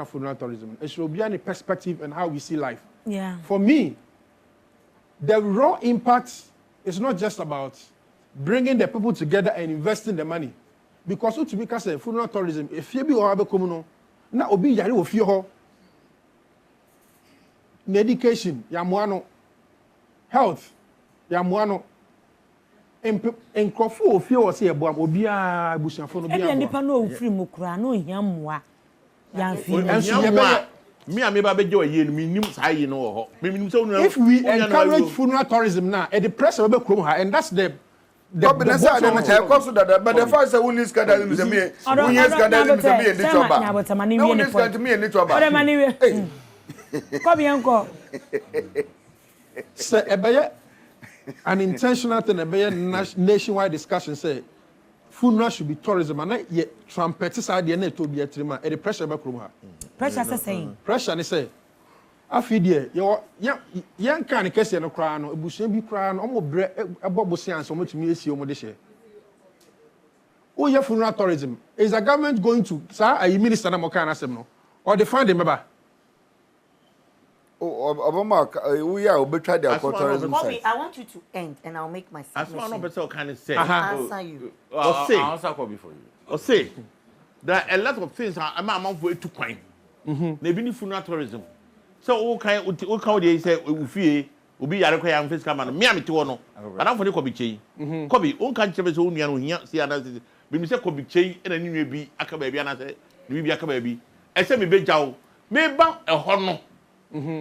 funeral tourism. It should be any perspective and how we see life. Yeah. For me, the raw impact is not just about bringing the people together and investing the money. Because to be a funeral tourism, if you be or communal, now obi yari wo fie ho. Medication, yamuano, health, yamuano. Enkofo ofie wo se eboam obi a busuafo no bia. E nipa no ofiri mu kura no hiamwa. Ya fi. Me and me ba beje oye me nim sa yi no ho. If we encourage funeral tourism now, the pressure will be krom and that's the but the first one is scandal is me. Who is scandal is me in the trouble. No one is going to me in the trouble. What money? Come yanko. So an intentional thing, a nationwide discussion say funeral should be tourism and yet trumpets idea net to be a trimmer and the pressure back room. Pressure saying. Pressure and say I feel dear, young kind of case in a crown, a bushing be crown, almost a bubble science, so much music, or this year. Oh, your funeral tourism. Is the government going to, sir, a minister Namokana or they find him about? Oh, Obama, we are betrayed their tourism. Bobby, I want you to end and I'll make my submission. As one better kind of say. Answer you. Or say. I'll answer Bobby for you. Or say. There are a lot of things I'm out for it to crime. Maybe funeral tourism. So all kind they say we fear obi yare kwa am face camera me am to no ana for the kobi chei kobi on kan chebe so nua no hia si ana be mi say kobi chei na ni nwa bi aka ba bi ana say ni bi aka ba bi e say me bejaw me ba e ho no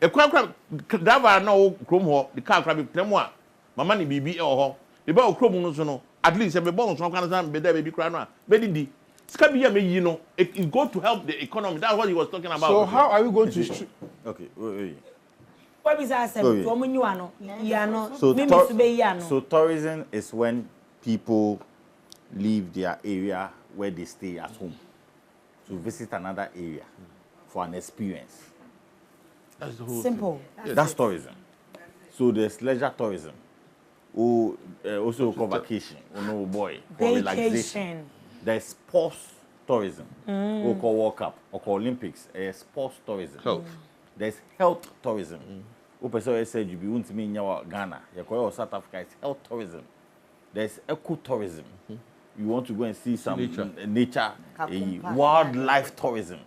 e kwa driver na o krom ho the car kra bi plemo a mama ni bibi e ho be ba o krom no so no at least me bon so kan san be da be kra no a be didi ska bi ya me yi no it go to help the economy. That's what he was talking about. So how are we going to okay wait. What is that? So tourism is when people leave their area where they stay at home to visit another area for an experience. That's the whole simple. That's tourism. So there's leisure tourism. Or also called vacation. Or no boy. Or relaxation. There's sports tourism. Or called World Cup. Or called Olympics. Sports tourism. There's health tourism. Person said you be want to me in Ghana. You call South Africa. It's health tourism. There's ecotourism. You want to go and see some nature wildlife tourism.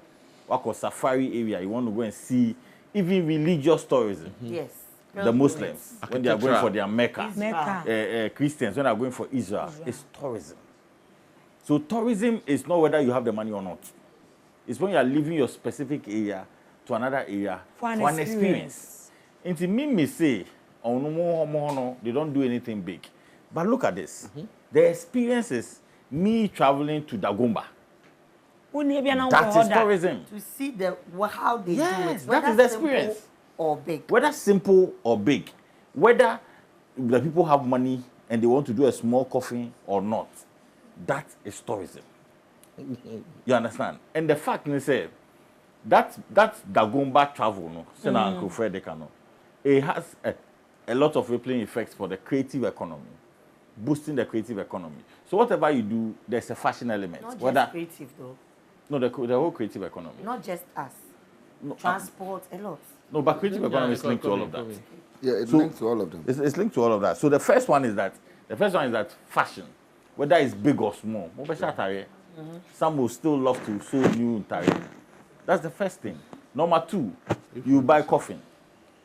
What called safari area. You want to go and see even religious tourism. Yes. The Muslims when they are going for their Mecca. Christians when they are going for Israel. It's tourism. So tourism is not whether you have the money or not. It's when you are leaving your specific area to another area for an experience. Into me say, they don't do anything big. But look at this. The experience is me traveling to Dagomba. That is tourism. To see how they do it. That is the experience. Or big. Whether simple or big. Whether the people have money and they want to do a small coffin or not. That is tourism. You understand? And the fact is that Dagomba travel, no, Uncle Fred Dekano, it has a lot of rippling effects for the creative economy, boosting the creative economy. So whatever you do, there's a fashion element. Not just creative though. No, the whole creative economy. Not just us. No, transport, a lot. No, but creative economy is linked to all of that. Yeah, it's linked to all of them. It's linked to all of that. So the first one is that fashion, whether it's big or small, some will still love to sew new tare. That's the first thing. Number two, you buy coffin.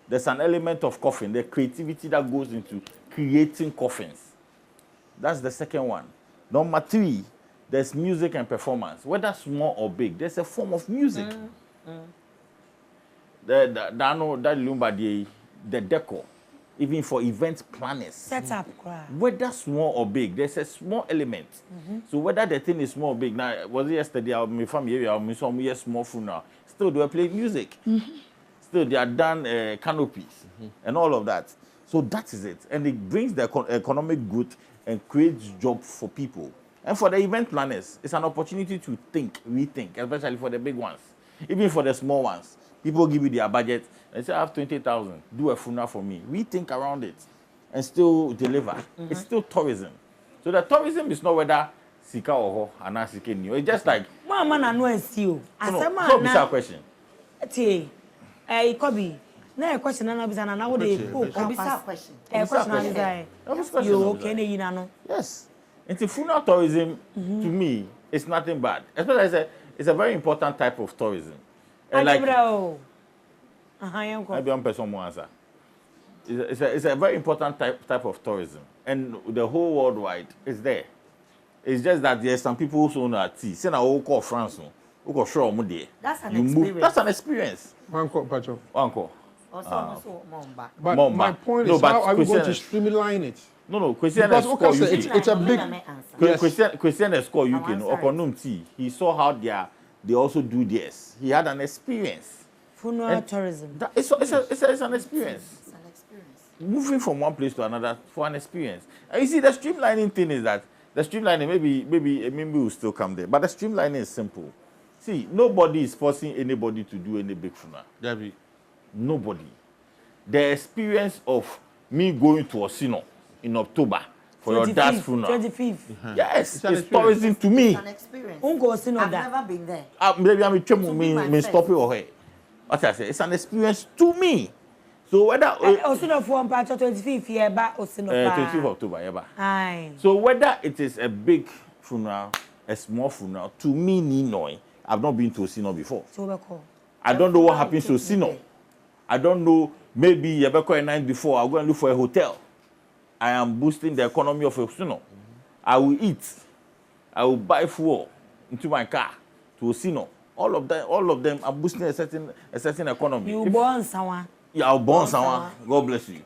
There's an element of coffin, the creativity that goes into creating coffins. That's the second one. Number three, there's music and performance. Whether small or big, there's a form of music. The decor, even for event planners. Set up. Whether small or big, there's a small element. So whether the thing is small or big, now was it yesterday? My family area, my son, we small food now. Still, they are playing music. Still, they are done canopies and all of that. So that is it, and it brings the economic good and creates job for people. And for the event planners, it's an opportunity to think, rethink, especially for the big ones. Even for the small ones, people give you their budget. They say, I have 20,000, do a funeral for me. Rethink around it and still deliver. It's still tourism. So the tourism is not whether sika oho ana sika ni. It's just like Mama na no asio. Asema so be a question. Tie. Kobi. Na question na bisa na wo dey hope. Bisa question. Question na bisa. You okay na yina no? Yes. Into funeral tourism, to me, it's nothing bad. Especially it's a very important type of tourism. And like, maybe one person more answer. It's a very important type of tourism. And the whole worldwide is there. It's just that there's some people who know at sea. Say now who call France, who call show them there. That's an experience. That's an experience. One call, Pacho. One call. Also, Momba. But my point is, how are we going to streamline it? No, Christian Because score UK. it's a big. Yes. Christian score UK. Okonum T. He saw how they also do this. He had an experience. Funeral tourism. It's an experience. It's an experience. Moving from one place to another for an experience. And you see, the streamlining thing is that the streamlining maybe will still come there, but the streamlining is simple. See, nobody is forcing anybody to do any big funeral. Debbie. Nobody. The experience of me going to Osino in October for your dad's funeral. 25th. Yes, it's tourism to me. It's an experience. I've never been there. Maybe I'm a stop it or hey. What I say, it's an experience to me. So whether Osino for one part 25th year back Osino 25th October, yeah. Aye. So whether it is a big funeral, a small funeral, to me, Ninoy, I've not been to Osino before. I don't know what happens to Osino. I don't know. Maybe Yabeko a night before, I'll go and look for a hotel. I am boosting the economy of Osino. I will eat. I will buy fuel into my car to Osino. All of them are boosting a certain economy. You born someone. Yeah, I'll born someone. God bless you.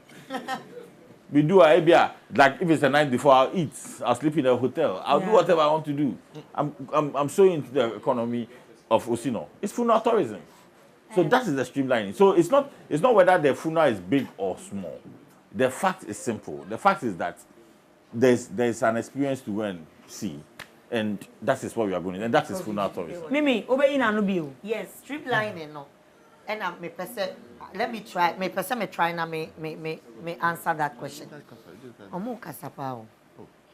We do a like if it's a night before, I'll eat. I'll sleep in a hotel. I'll do whatever I want to do. I'm so into the economy of Osino. It's funeral tourism. So that is the streamlining. So it's not whether the funeral is big or small. The fact is simple. The fact is that there's an experience to go and see, and that is what we are going to. And that is funeral tourism. Mimi, obey in Anubio. Yes, streamlining no. And me person, let me try. Me person me try na me answer that question. Omo kasapa o.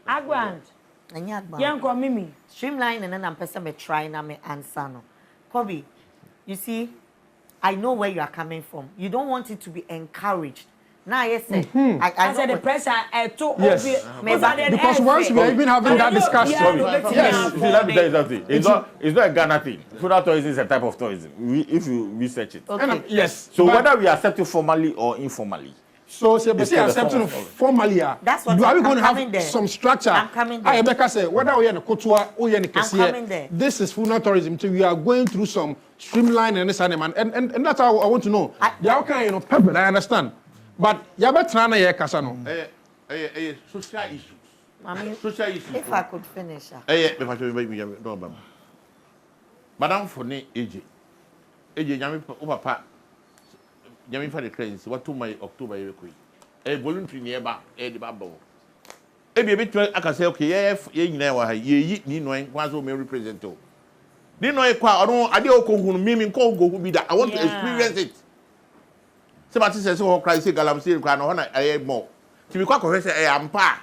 Agwand. Anya agba. Yanko Mimi. Streamlining and I'm person me try na me answer no. Kobe, you see, I know where you are coming from. You don't want it to be encouraged. Now, yes, I said the pressure too yes. Because once we are even having that discussion, yes. See, let me tell you something. It's not a Ghana thing. Funeral tourism is a type of tourism. If you research it. Okay. Yes. So whether we accept it formally or informally. So, accepting formally, that's what are we going to have there. some structure? I'm coming there. Rebecca said, whether we are in Kotua or in coming there. This is funeral tourism. So we are going through some streamline and this and that's how I want to know. They are kind of perfect. I understand. But Yabatrana ye kasano. Social issues. I mean, Social issues. if I could finish. Madam Fone AJ. AJ Yami Papa. Yami for the crazy. What to my October you quick. A voluntary nearby, a debabo. A bit I can say, okay, ye never ye ni knowing was who may represent you. Didn't know a quite I don't go who mean call go be that. I want to experience it. Somebody says, oh, Christ, I'm still crying on I more. To be quite correct, I am pa.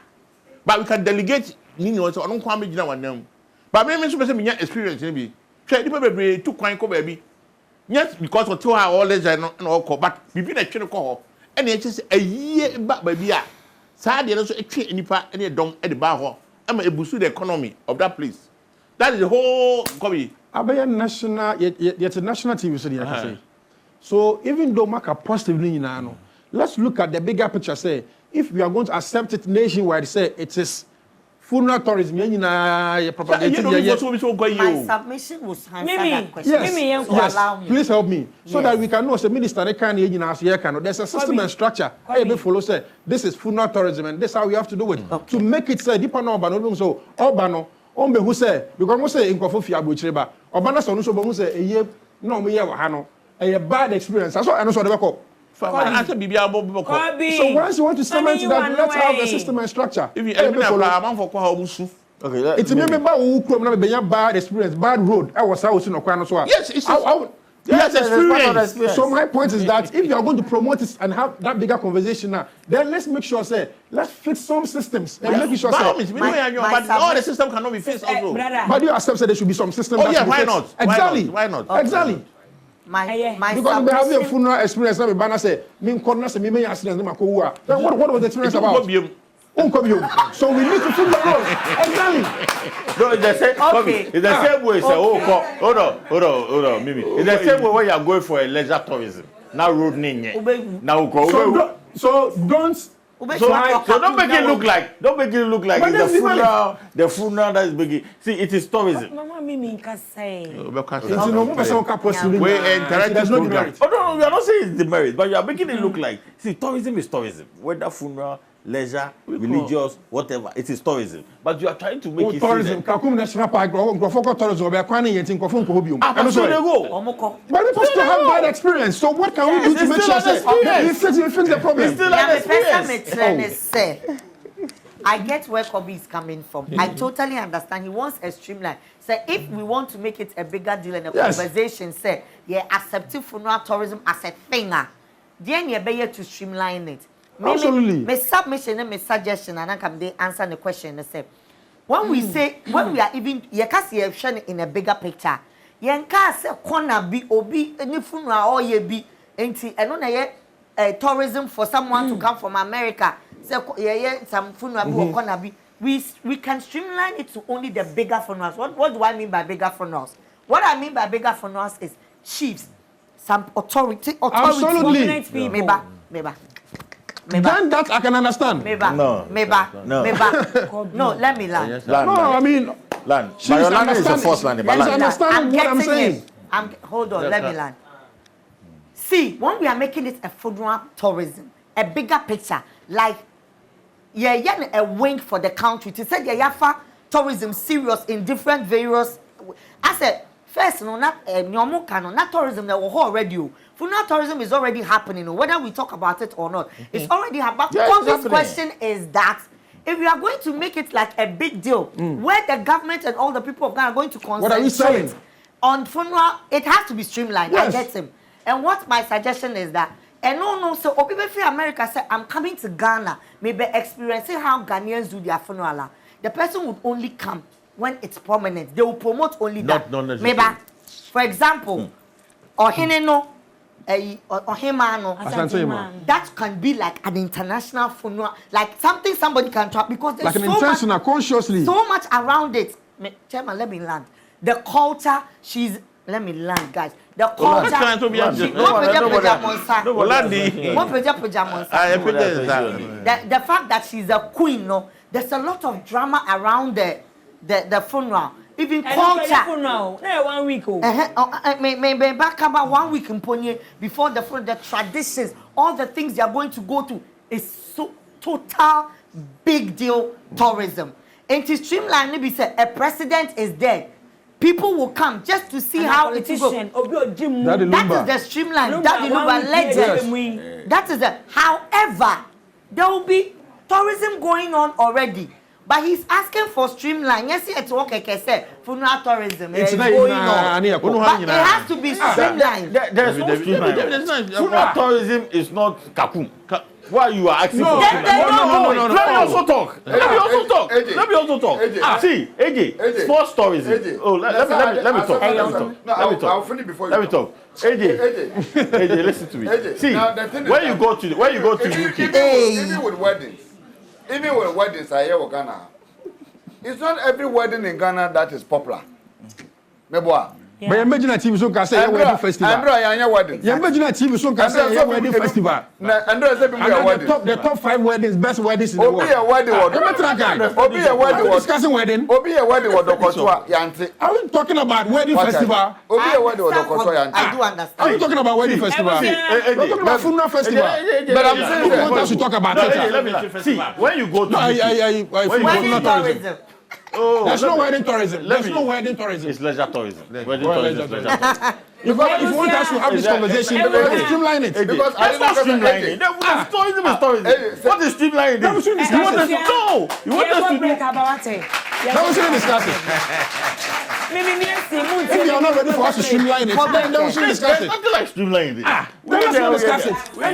But we can delegate, you know, so I don't come in one them. But maybe some experience, maybe. Try to be too quite baby. Yes, because for 2 hours, all this and all call, but between a channel call, and it's just a year back by beer. Sadly, also a tree any part, any dong at the bar. I'm a boost the economy of that place. That is the whole copy. Abaya national, yet a national TV city. So even though make a positive thing, let's look at the bigger picture. Say, if we are going to accept it nationwide, say it is funeral tourism. My submission was answer that question. Yes. Please help me so that we can know. Say, minister, there's a system and structure. Follow say this is funeral tourism, and this is how we have to do it to make it say deeper no bano so obano ombe who say because we say in Kofofi Abuchireba obana so no so who say eye no me ye wahano. A bad experience. That's what I know. So once you want to cement that, let's have a system and structure. If you it's a member who bad experience, bad road. I was out in Okano. Yes, it's Yes, It's part of the experience. So my point is that if you are going to promote it and have that bigger conversation now, then let's make sure, let's fix some systems and make sure, By all means, but all the system cannot be fixed also. Brother. but you accept that there should be some systems. Oh that yeah, should be why fixed. not? Exactly. Why not? Exactly. My Because we have a submission- funeral experience. Now, Bana say, "Me corner say me may accident me makowa." Then what was the experience about? So we need to fill the roles. Exactly. No, it's the same. Okay. It's the same way. Say, hold on, Mimi. It's the same way when you are going for a leisure tourism. Now road ninja. Now go. So don't. So don't make it look like But it's that's the funeral that is big. See, it is tourism. Mama Mimi can say. No person can possibly. We interact There's no with demerit. Oh no, we are not saying it's the merit, but you are making it look like. See, tourism is tourism. Whether funeral, leisure, religious, whatever, it is tourism. But you are trying to make it Tourism. Kakum National Park. Go tourism. We are planning yet in Kofun Kohobium. so they go. Omoko. But people still have bad experience. So what can we do to it's make still sure an we fix the problem? It's still Yeah, an the person experience. say, I get where Kobe is coming from. I totally understand. He wants a streamline. So if we want to make it a bigger deal and a conversation, say, yeah, accepting funeral tourism as a thing, then you're better to streamline it. Absolutely. My submission and my suggestion, and I can answer the question. And say, when we say, when we are even, you can see a vision in a bigger picture. You can say, corner be obi any funeral or ye be, and no tourism for someone to come from America. So yeah, some funeral be corner be. We can streamline it to only the bigger funerals. What do I mean by bigger funerals? What I mean by bigger funerals is chiefs, some authority. Absolutely. Meba. Then that I can understand. No. No, let me land. No, I mean, Land. she's But your land is the understanding- first land. She's But land. understanding what I'm getting saying. it. Hold on, let me land. See, when we are making it a funeral tourism, a bigger picture, like a wing for the country to say yafa tourism serious in different various. I said first, no, not not tourism that was already. Funeral tourism is already happening, whether we talk about it or not. It's already happening. Yeah, But it's this happening. question is that if we are going to make it like a big deal, where the government and all the people of Ghana are going to What are we concentrate saying? on funeral, it has to be streamlined. Yes. I get him. And what my suggestion is that, and no, so people from America say, I'm coming to Ghana, maybe experiencing how Ghanaians do their funeral. The person would only come when it's prominent. They will promote only that. Not necessarily. Maybe, for example, Ohineno, Ohimano, Asante man. that can be like an international funeral, like something somebody can track because there's Like an so much, intentional, consciously. so much around it. Chairman, let me land. The culture, let me land, guys. The culture. Can I talk about it? The fact that she's a queen, no, there's a lot of drama around the funeral. Even culture. 1 week. Maybe back about 1 week in Ponye before the funeral, the traditions, all the things they are going to go to is so total big deal tourism. And to streamline, maybe say a president is dead. People will come just to see how it goes. Daddy That Lumba. is the streamline. Daddy Lumba legend. That is the. However, there will be tourism going on already. But he's asking for streamline. Yes, it's okay, say funeral tourism It's is not going in, on. But it has to be streamlined. There's no streamline. Funeral tourism is not Kakum. Why you are asking for No. Let me also talk. Let me also talk. See, AJ, sports tourism. Oh, let me talk. I'll finish before you Let me talk. AJ, listen to me. AJ, See, now the thing is when you go to UK, even with weddings, I hear Ghana. It's not every wedding in Ghana that is popular. Meboa. But imagine a TV so can say wedding festival. Andrew, I am wedding. You imagine a TV so can say wedding festival. Andrew, I said The top 5 weddings, best weddings in the world. Obi a wedding Are we discussing wedding? Obi a wedding was Dokotua Yanti. Are we talking about wedding festival? Obi a wedding was Dokotua Yanti. I do Are we understand. talking about wedding festival? We're talking about funeral festival. But I'm saying Who want us to talk about it? let me see. When you go to Wedding tourism. There's no wedding tourism. There's no wedding tourism. it's leisure tourism. Wedding tourism is leisure tourism. If you want us to have this conversation, let's streamline it. because That's not streamlining. Tourism is tourism. What is streamlining? That was really You want us to discussing. know. You want us to do. That was really discussing. If you are not ready for us to streamline it, then we should discuss There's it. nothing like streamlining it. Then let's not discuss it.